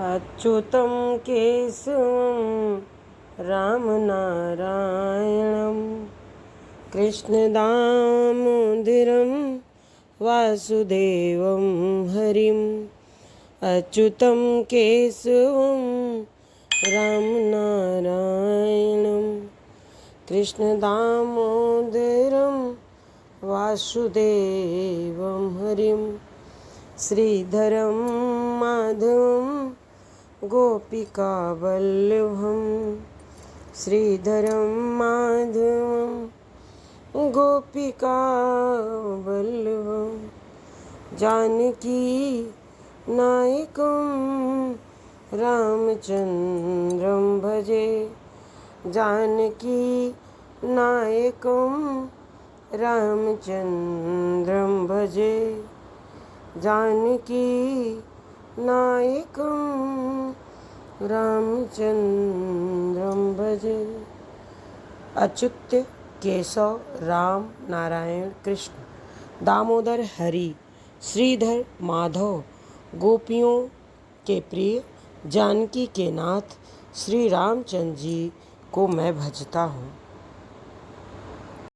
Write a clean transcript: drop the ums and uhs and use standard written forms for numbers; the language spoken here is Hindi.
अच्युतं केशवं रामनारायणं कृष्णदामोदरं वासुदेवं हरिम्। अच्युतं केशवं रामनारायणं कृष्णदामोदरं वासुदेवं हरिं। श्रीधरं माधवं गोपिकावल्लभं श्रीधरं माधवं गोपिकावल्लभं जानकी नायकं रामचन्द्रं भजे। जानकी नायकं रामचन्द्रं भजे। जानकी नायकं रामचन्द्रं भजे। अच्युत केशव राम नारायण कृष्ण दामोदर हरि श्रीधर माधव गोपियों के प्रिय जानकी के नाथ श्री रामचंद्र जी को मैं भजता हूँ।